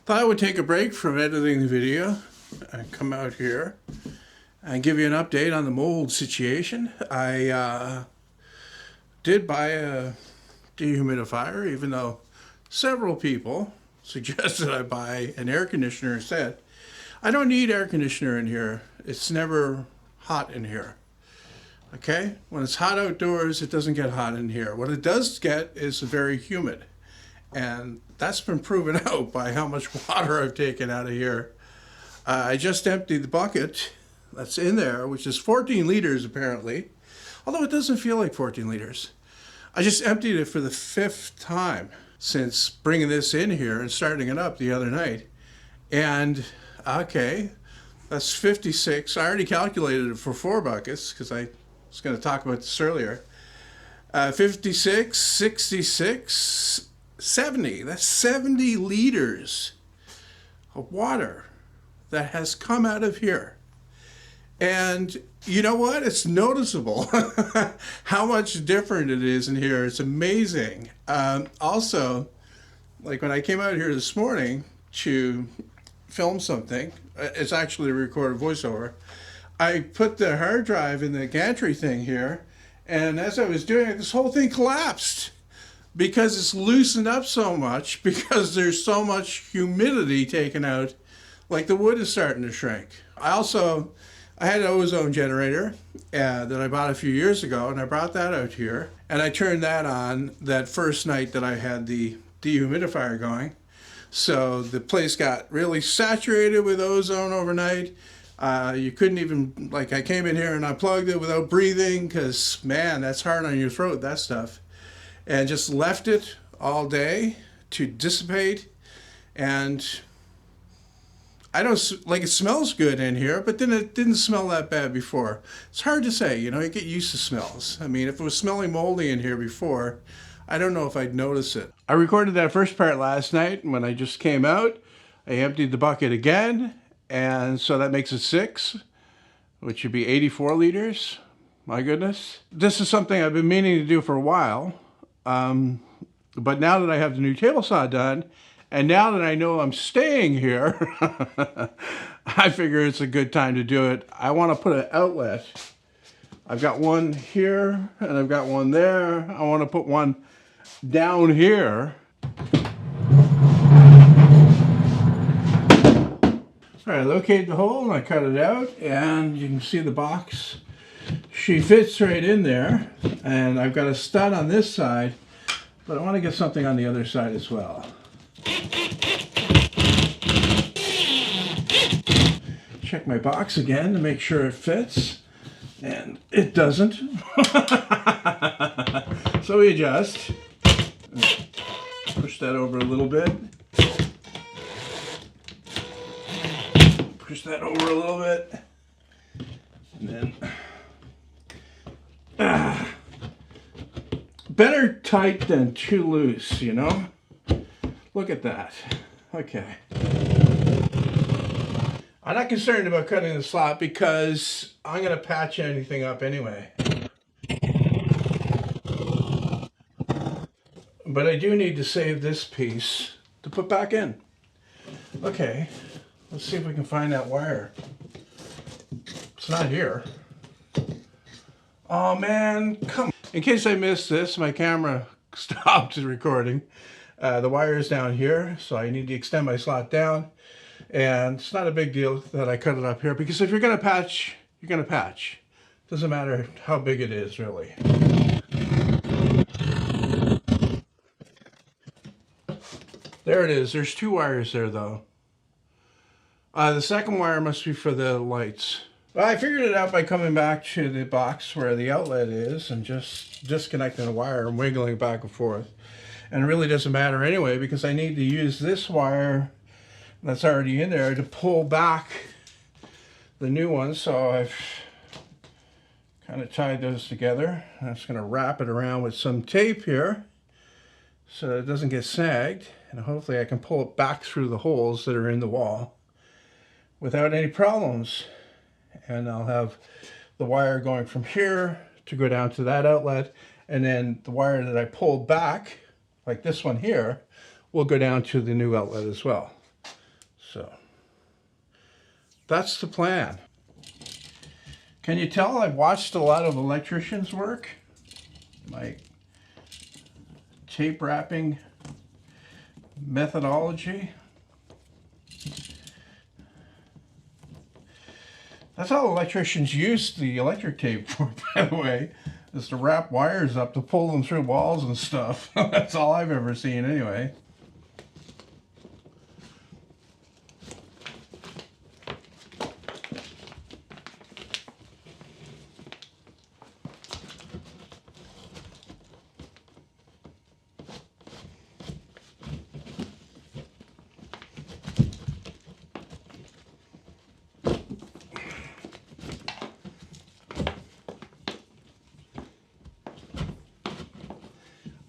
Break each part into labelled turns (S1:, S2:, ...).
S1: Thought I would take a break from editing the video and come out here and give you an update on the mold situation. I did buy a dehumidifier, even though several people suggested I buy an air conditioner instead. I don't need air conditioner in here. It's never hot in here. Okay? When it's hot outdoors, it doesn't get hot in here. What it does get is very humid. And that's been proven out by how much water I've taken out of here. I just emptied the bucket that's in there, which is 14 liters apparently, although it doesn't feel like 14 liters. I just emptied it for the 5th time since bringing this in here and starting it up the other night. And okay, that's 56. I already calculated it for 4 buckets because I was going to talk about this earlier. 56, 66, 70. That's 70 liters of water that has come out of here. And you know what? It's noticeable how much different it is in here. It's amazing. Also, like when I came out here this morning to film something, it's actually a recorded voiceover, I put the hard drive in the gantry thing here, and as I was doing it, this whole thing collapsed because it's loosened up so much because there's so much humidity taken out, like the wood is starting to shrink. I had an ozone generator that I bought a few years ago, and I brought that out here, and I turned that on that first night that I had the dehumidifier going. So the place got really saturated with ozone overnight. You couldn't even, like, I came in here and I plugged it without breathing because, man, that's hard on your throat, that stuff. And just left it all day to dissipate. And I don't, like, it smells good in here, but then it didn't smell that bad before. It's hard to say, you know, you get used to smells. I mean, if it was smelling moldy in here before, I don't know if I'd notice it. I recorded that first part last night, and when I just came out, I emptied the bucket again, and so that makes it 6, which would be 84 liters. My goodness. This is something I've been meaning to do for a while, but now that I have the new table saw done, and now that I know I'm staying here, I figure it's a good time to do it. I want to put an outlet. I've got one here, and I've got one there. I want to put one down here. All right, I located the hole and I cut it out, and you can see the box. She fits right in there, and I've got a stud on this side, but I want to get something on the other side as well. Check my box again to make sure it fits, and it doesn't. So we adjust. Push that over a little bit. Push that over a little bit. And then better tight than too loose, you know? Look at that. Okay. I'm not concerned about cutting the slot because I'm going to patch anything up anyway. But I do need to save this piece to put back in. Okay, let's see if we can find that wire. It's not here. Oh man, come on. In case I missed this, my camera stopped recording. The wire is down here, so I need to extend my slot down. And it's not a big deal that I cut it up here, because if you're going to patch, you're going to patch. Doesn't matter how big it is, really. There it is. There's 2 wires there, though. The second wire must be for the lights. Well, I figured it out by coming back to the box where the outlet is and just disconnecting the wire and wiggling it back and forth. And it really doesn't matter anyway, because I need to use this wire that's already in there to pull back the new one. So I've kind of tied those together. I'm just going to wrap it around with some tape here so it doesn't get snagged. And hopefully I can pull it back through the holes that are in the wall without any problems. And I'll have the wire going from here to go down to that outlet, and then the wire that I pulled back, like this one here, will go down to the new outlet as well. So that's the plan. Can you tell I've watched a lot of electricians work? My tape wrapping methodology. That's how electricians use the electric tape for, by the way, is to wrap wires up to pull them through walls and stuff. That's all I've ever seen anyway.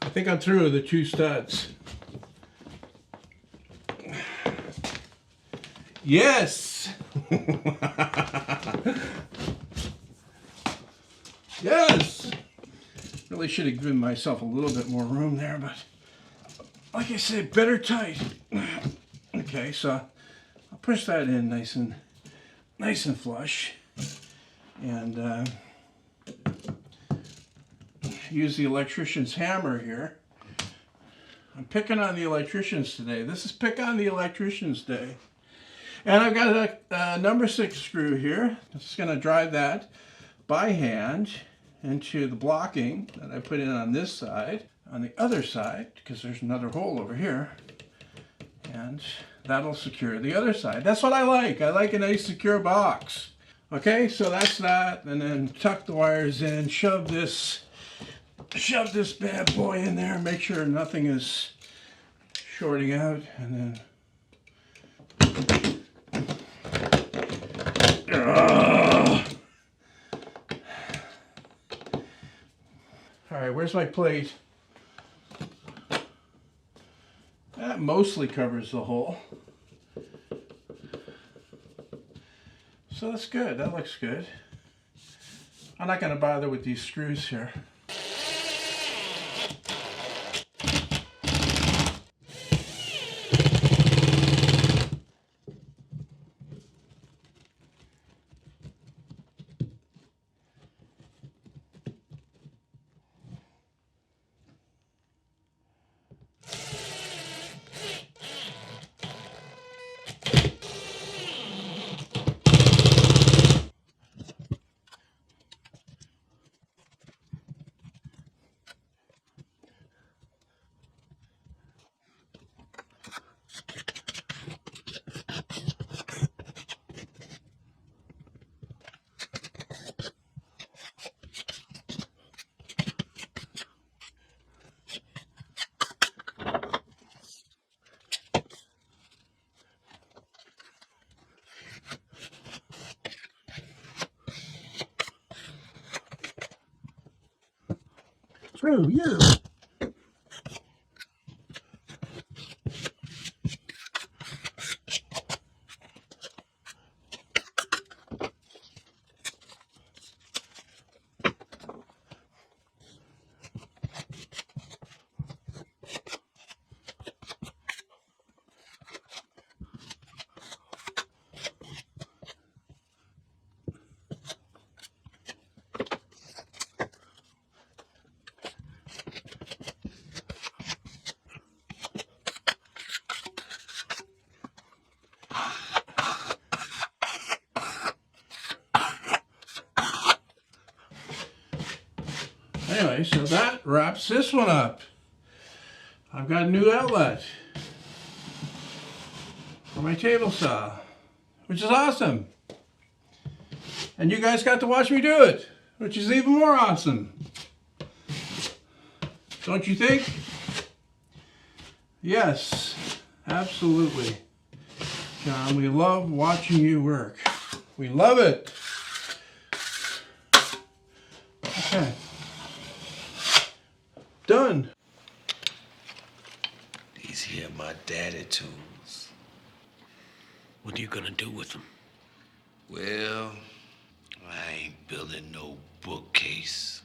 S1: I think I'm through with the 2 studs. Yes! Yes! Really should have given myself a little bit more room there, but like I said, better tight. Okay, so I'll push that in nice and flush, and use the electrician's hammer here. I'm picking on the electricians today. This is Pick on the Electricians Day. And I've got a number 6 screw here. I'm just going to drive that by hand into the blocking that I put in on this side. On the other side, because there's another hole over here, and that'll secure the other side. That's what I like. I like a nice secure box. Okay, so that's that, and then tuck the wires in, shove this bad boy in there, make sure nothing is shorting out, and then all right, where's my plate? That mostly covers the hole. So that's good, that looks good. I'm not going to bother with these screws here. Screw you! Anyway, so that wraps this one up. I've got a new outlet for my table saw, which is awesome. And you guys got to watch me do it, which is even more awesome. Don't you think? Yes, absolutely. John, we love watching you work. We love it. Okay. Done.
S2: These here my daddy tools.
S3: What are you gonna do with them?
S2: Well, I ain't building no bookcase.